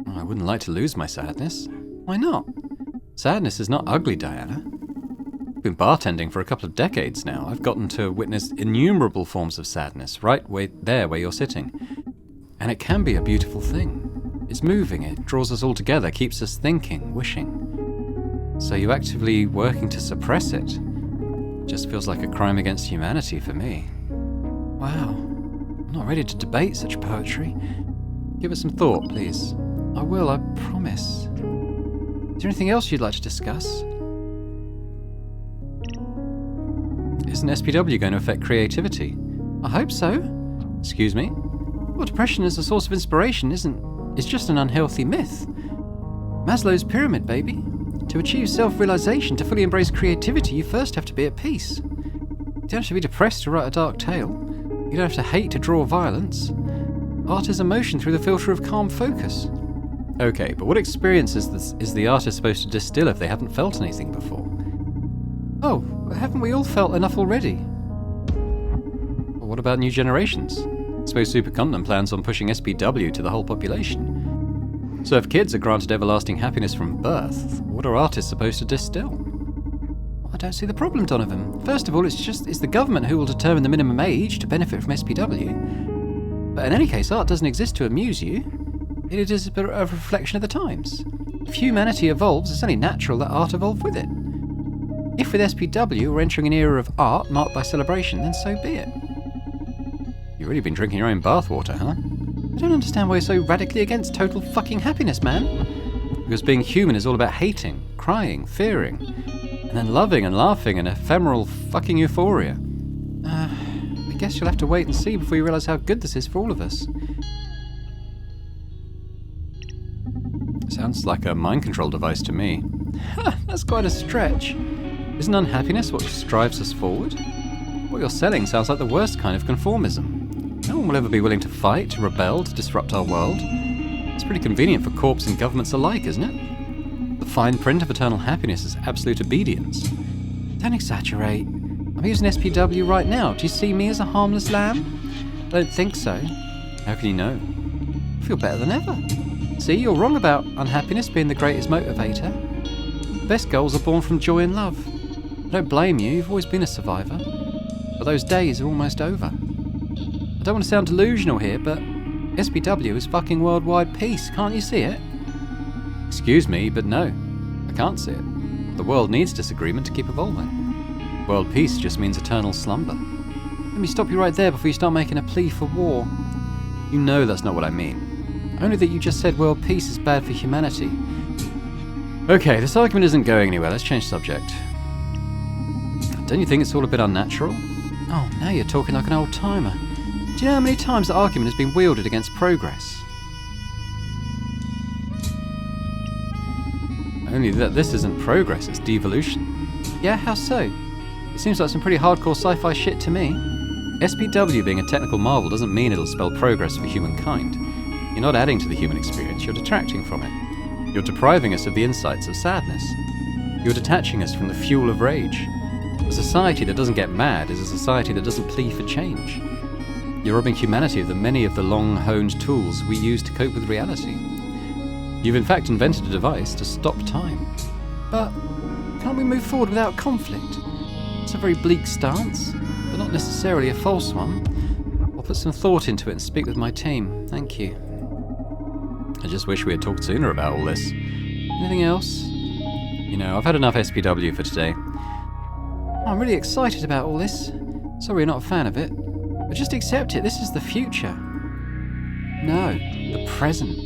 I wouldn't like to lose my sadness. Why not? Sadness is not ugly, Diana. I've been bartending for a couple of decades now. I've gotten to witness innumerable forms of sadness, right where you're sitting. And it can be a beautiful thing. It's moving, it draws us all together, keeps us thinking, wishing. So you actively working to suppress it just feels like a crime against humanity for me. Wow. I'm not ready to debate such poetry. Give it some thought, please. I will, I promise. Is there anything else you'd like to discuss? Isn't SPW going to affect creativity? I hope so. Excuse me? Well, depression as a source of inspiration it's just an unhealthy myth. Maslow's pyramid, baby. To achieve self-realization, to fully embrace creativity, you first have to be at peace. You don't have to be depressed to write a dark tale. You don't have to hate to draw violence. Art is emotion through the filter of calm focus. Okay, but what experiences is the artist supposed to distill if they haven't felt anything before? Oh, haven't we all felt enough already? Well, what about new generations? I suppose Supercontinent plans on pushing SPW to the whole population. So if kids are granted everlasting happiness from birth, what are artists supposed to distill? I don't see the problem, Donovan. First of all, it's the government who will determine the minimum age to benefit from SPW. But in any case, art doesn't exist to amuse you. It is a reflection of the times. If humanity evolves, it's only natural that art evolve with it. If with SPW we're entering an era of art marked by celebration, then so be it. You've really been drinking your own bathwater, huh? I don't understand why you're so radically against total fucking happiness, man. Because being human is all about hating, crying, fearing, and then loving and laughing in ephemeral fucking euphoria. I guess you'll have to wait and see before you realise how good this is for all of us. Sounds like a mind control device to me. That's quite a stretch. Isn't unhappiness what drives us forward? What you're selling sounds like the worst kind of conformism. No one will ever be willing to fight, to rebel, to disrupt our world. It's pretty convenient for corps and governments alike, isn't it? The fine print of eternal happiness is absolute obedience. Don't exaggerate. I'm using SPW right now. Do you see me as a harmless lamb? Don't think so. How can you know? I feel better than ever. See, you're wrong about unhappiness being the greatest motivator. The best goals are born from joy and love. I don't blame you, you've always been a survivor. But those days are almost over. I don't want to sound delusional here, but SPW is fucking worldwide peace, can't you see it? Excuse me, but no, I can't see it. The world needs disagreement to keep evolving. World peace just means eternal slumber. Let me stop you right there before you start making a plea for war. You know that's not what I mean. Only that you just said world peace is bad for humanity. Okay, this argument isn't going anywhere. Let's change subject. Don't you think it's all a bit unnatural? Oh, now you're talking like an old-timer. Do you know how many times the argument has been wielded against progress? Only that this isn't progress, it's devolution. Yeah, how so? It seems like some pretty hardcore sci-fi shit to me. SPW being a technical marvel doesn't mean it'll spell progress for humankind. You're not adding to the human experience, you're detracting from it. You're depriving us of the insights of sadness. You're detaching us from the fuel of rage. A society that doesn't get mad is a society that doesn't plea for change. You're robbing humanity of the many of the long-honed tools we use to cope with reality. You've in fact invented a device to stop time. But can't we move forward without conflict? It's a very bleak stance, but not necessarily a false one. I'll put some thought into it and speak with my team. Thank you. I just wish we had talked sooner about all this. Anything else? You know, I've had enough SPW for today. I'm really excited about all this. Sorry you're not a fan of it. But just accept it, this is the future. No, the present.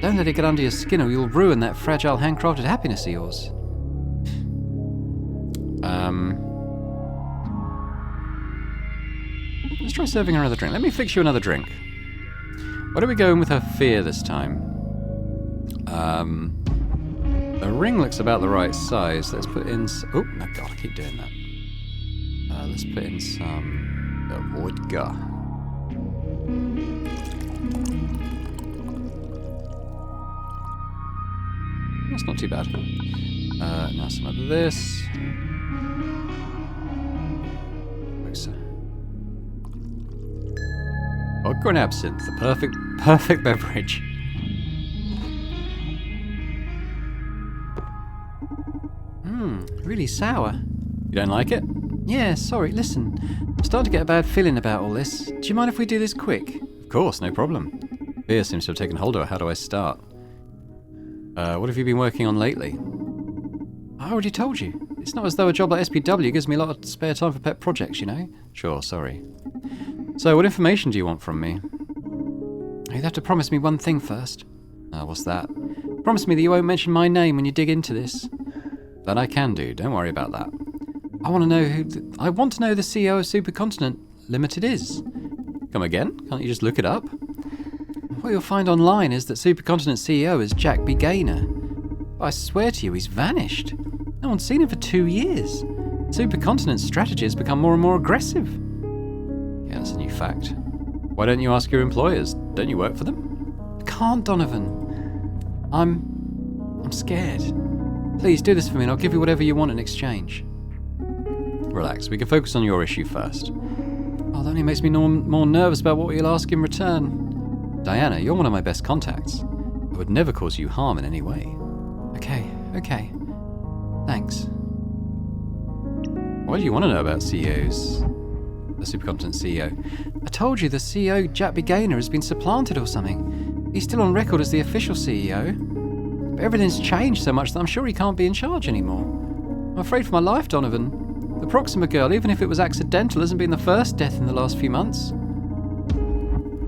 Don't let it get under your skin or you'll ruin that fragile handcrafted happiness of yours. Let's try serving her another drink. Let me fix you another drink. What are we going with her fear this time? The ring looks about the right size. Let's put in... Oh, no, God, I keep doing that. Let's put in some vodka. That's not too bad. Now some of this. Closer. Vodka and absinthe, the perfect beverage. Really sour. You don't like it? Yeah, sorry, listen. I'm starting to get a bad feeling about all this. Do you mind if we do this quick? Of course, no problem. Fear seems to have taken hold of her. How do I start? What have you been working on lately? I already told you. It's not as though a job like SPW gives me a lot of spare time for pet projects, you know? Sure, sorry. So, what information do you want from me? You'd have to promise me one thing first. What's that? Promise me that you won't mention my name when you dig into this. That I can do, don't worry about that. I want to know who the CEO of Supercontinent Limited is. Come again? Can't you just look it up? What you'll find online is that Supercontinent CEO is Jack B. Gaynor. But I swear to you, he's vanished. No one's seen him for 2 years. Supercontinent's strategy has become more and more aggressive. Yeah, that's a new fact. Why don't you ask your employers? Don't you work for them? I can't, Donovan. I'm scared. Please do this for me and I'll give you whatever you want in exchange. Relax, we can focus on your issue first. Oh, that only makes me more nervous about what you'll ask in return. Diana, you're one of my best contacts. I would never cause you harm in any way. Okay. Thanks. Why do you want to know about CEOs? The Supercontinent CEO. I told you the CEO, Jack B. Gaynor, has been supplanted or something. He's still on record as the official CEO. But everything's changed so much that I'm sure he can't be in charge anymore. I'm afraid for my life, Donovan. The Proxima girl, even if it was accidental, hasn't been the first death in the last few months.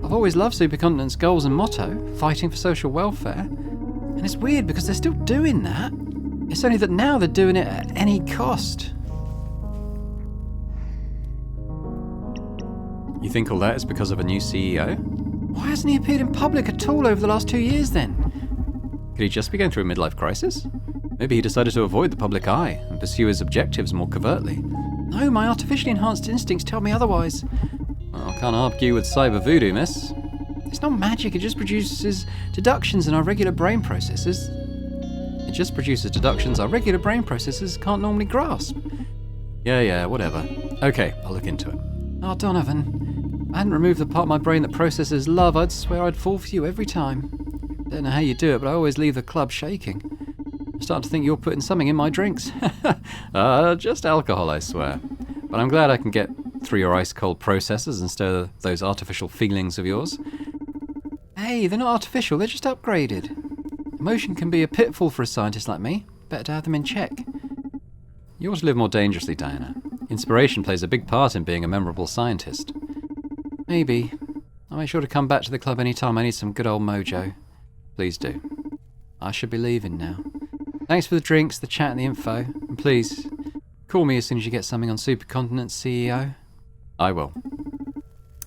I've always loved Supercontinent's goals and motto, fighting for social welfare. And it's weird because they're still doing that. It's only that now they're doing it at any cost. You think all that is because of a new CEO? Why hasn't he appeared in public at all over the last 2 years then? Could he just be going through a midlife crisis? Maybe he decided to avoid the public eye and pursue his objectives more covertly. No, my artificially enhanced instincts tell me otherwise. Well, I can't argue with cyber voodoo, miss. It's not magic, it just produces deductions in our regular brain processes. It just produces deductions our regular brain processes can't normally grasp. Yeah, whatever. Okay, I'll look into it. Oh, Donovan, I hadn't removed the part of my brain that processes love, I'd swear I'd fall for you every time. Don't know how you do it, but I always leave the club shaking. I'm starting to think you're putting something in my drinks. Just alcohol, I swear. But I'm glad I can get through your ice-cold processes instead of those artificial feelings of yours. Hey, they're not artificial, they're just upgraded. Emotion can be a pitfall for a scientist like me. Better to have them in check. You ought to live more dangerously, Diana. Inspiration plays a big part in being a memorable scientist. Maybe. I'll make sure to come back to the club anytime I need some good old mojo. Please do. I should be leaving now. Thanks for the drinks, the chat and the info. And please, call me as soon as you get something on Supercontinent CEO. I will.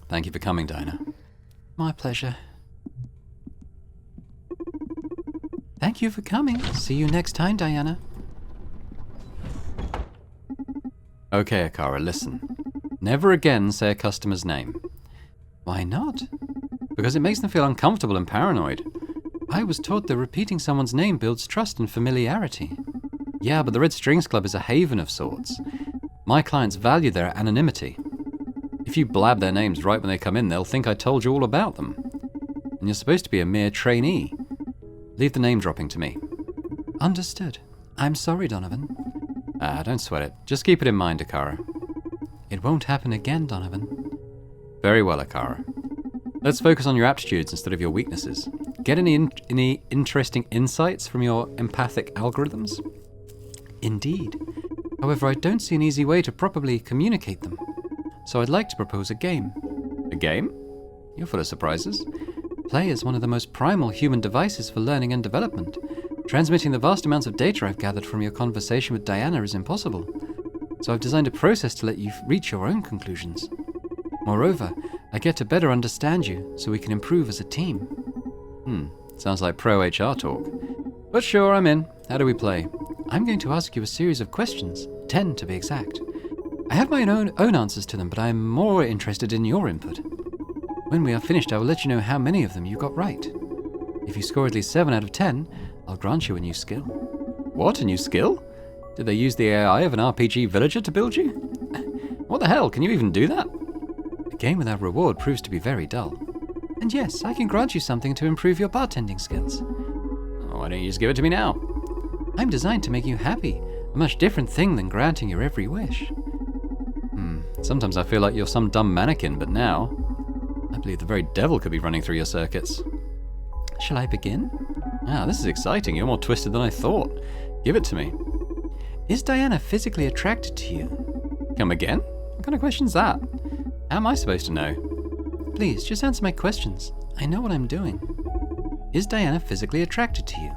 Thank you for coming, Diana. My pleasure. Thank you for coming. See you next time, Diana. Okay, Akara, listen. Never again say a customer's name. Why not? Because it makes them feel uncomfortable and paranoid. I was taught that repeating someone's name builds trust and familiarity. Yeah, but the Red Strings Club is a haven of sorts. My clients value their anonymity. If you blab their names right when they come in, they'll think I told you all about them. And you're supposed to be a mere trainee. Leave the name dropping to me. Understood. I'm sorry, Donovan. Don't sweat it. Just keep it in mind, Akara. It won't happen again, Donovan. Very well, Akara. Let's focus on your aptitudes instead of your weaknesses. Get any interesting insights from your empathic algorithms? Indeed. However, I don't see an easy way to properly communicate them. So I'd like to propose a game. A game? You're full of surprises. Play is one of the most primal human devices for learning and development. Transmitting the vast amounts of data I've gathered from your conversation with Diana is impossible. So I've designed a process to let you reach your own conclusions. Moreover, I get to better understand you so we can improve as a team. Sounds like pro HR talk. But sure, I'm in. How do we play? I'm going to ask you a series of questions, 10 to be exact. I have my own answers to them, but I'm more interested in your input. When we are finished, I will let you know how many of them you got right. If you score at least 7 out of 10, I'll grant you a new skill. What, a new skill? Did they use the AI of an RPG villager to build you? What the hell, can you even do that? A game without reward proves to be very dull. And yes, I can grant you something to improve your bartending skills. Why don't you just give it to me now? I'm designed to make you happy, a much different thing than granting your every wish. Sometimes I feel like you're some dumb mannequin, but now I believe the very devil could be running through your circuits. Shall I begin? This is exciting. You're more twisted than I thought. Give it to me. Is Diana physically attracted to you? Come again? What kind of question's that? How am I supposed to know? Please, just answer my questions. I know what I'm doing. Is Diana physically attracted to you?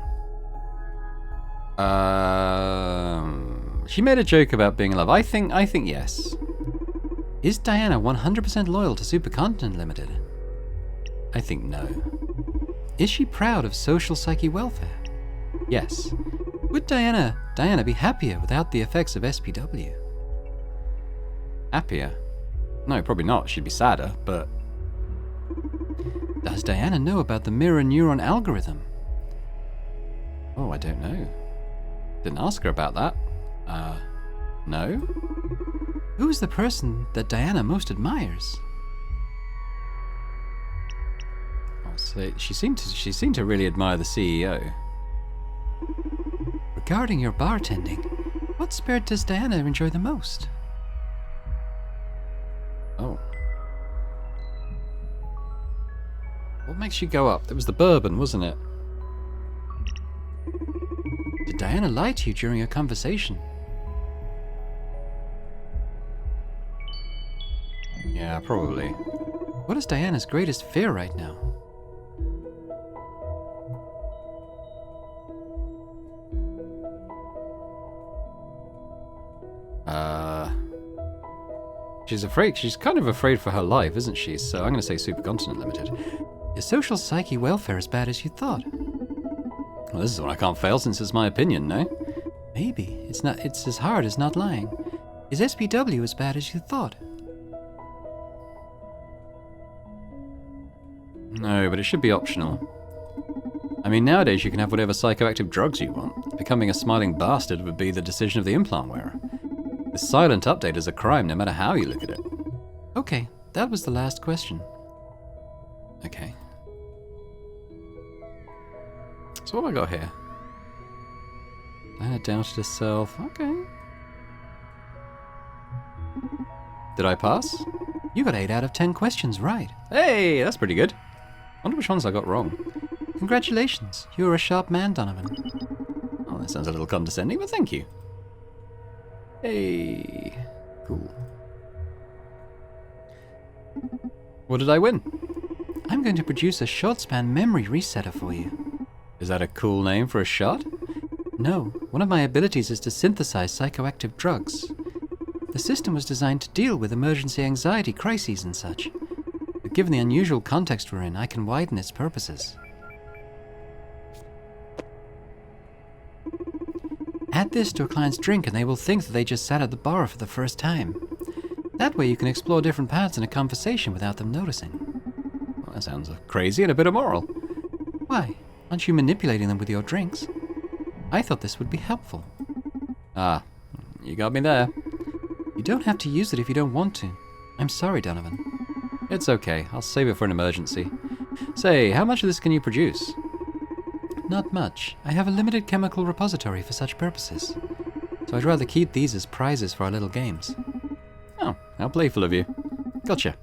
She made a joke about being in love. I think yes. Is Diana 100% loyal to Supercontinent Limited? I think no. Is she proud of social psyche welfare? Yes. Would Diana be happier without the effects of SPW? Happier? No, probably not. She'd be sadder, but... Does Diana know about the mirror neuron algorithm? Oh, I don't know. Didn't ask her about that. No? Who is the person that Diana most admires? Oh, so she seemed to really admire the CEO. Regarding your bartending, what spirit does Diana enjoy the most? Oh. What makes you go up? It was the bourbon, wasn't it? Did Diana lie to you during a conversation? Yeah, probably. What is Diana's greatest fear right now? She's afraid. She's kind of afraid for her life, isn't she? So I'm going to say Supercontinent Limited. Your social psyche welfare as bad as you thought. Well, this is one I can't fail since it's my opinion, no? Maybe. It's as hard as not lying. Is SPW as bad as you thought? No, but it should be optional. I mean, nowadays you can have whatever psychoactive drugs you want. Becoming a smiling bastard would be the decision of the implant wearer. This silent update is a crime no matter how you look at it. Okay, that was the last question. Okay. So what have I got here? Diana doubted herself. Okay. Did I pass? You got 8 out of 10 questions right. Hey, that's pretty good. Wonder which ones I got wrong. Congratulations, you're a sharp man, Donovan. Oh, that sounds a little condescending, but thank you. Hey, cool. What did I win? I'm going to produce a short span memory resetter for you. Is that a cool name for a shot? No, one of my abilities is to synthesize psychoactive drugs. The system was designed to deal with emergency anxiety crises and such. But given the unusual context we're in, I can widen its purposes. Add this to a client's drink and they will think that they just sat at the bar for the first time. That way you can explore different paths in a conversation without them noticing. Well, that sounds crazy and a bit immoral. Why? Aren't you manipulating them with your drinks? I thought this would be helpful. Ah, you got me there. You don't have to use it if you don't want to. I'm sorry, Donovan. It's okay, I'll save it for an emergency. Say, how much of this can you produce? Not much. I have a limited chemical repository for such purposes. So I'd rather keep these as prizes for our little games. Oh, how playful of you. Gotcha.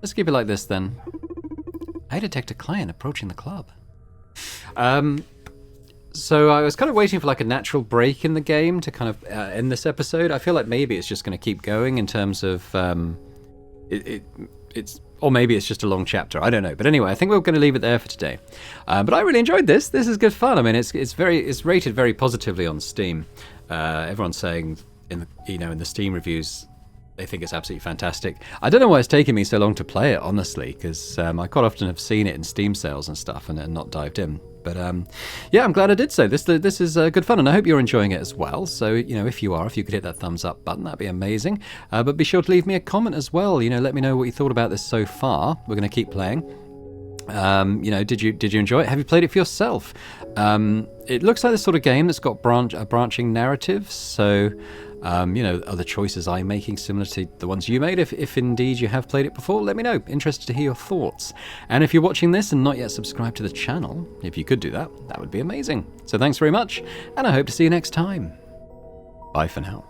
Let's keep it like this then. I detect a client approaching the club. So I was kind of waiting for like a natural break in the game to kind of end this episode. I feel like maybe it's just going to keep going in terms of it's, or maybe it's just a long chapter. I don't know. But anyway, I think we're going to leave it there for today. But I really enjoyed this. This is good fun. I mean, it's rated very positively on Steam. Everyone's saying in the Steam reviews, they think it's absolutely fantastic. I don't know why it's taken me so long to play it, honestly, because I quite often have seen it in Steam sales and stuff and not dived in. But yeah, I'm glad I did so. This is good fun, and I hope you're enjoying it as well. So, if you are, if you could hit that thumbs up button, that'd be amazing. But be sure to leave me a comment as well. Let me know what you thought about this so far. We're going to keep playing. Did you enjoy it? Have you played it for yourself? It looks like the sort of game that's got a branching narrative. So, are the choices I'm making similar to the ones you made? If indeed you have played it before, let me know. Interested to hear your thoughts. And if you're watching this and not yet subscribed to the channel, if you could do that, that would be amazing. So thanks very much, and I hope to see you next time. Bye for now.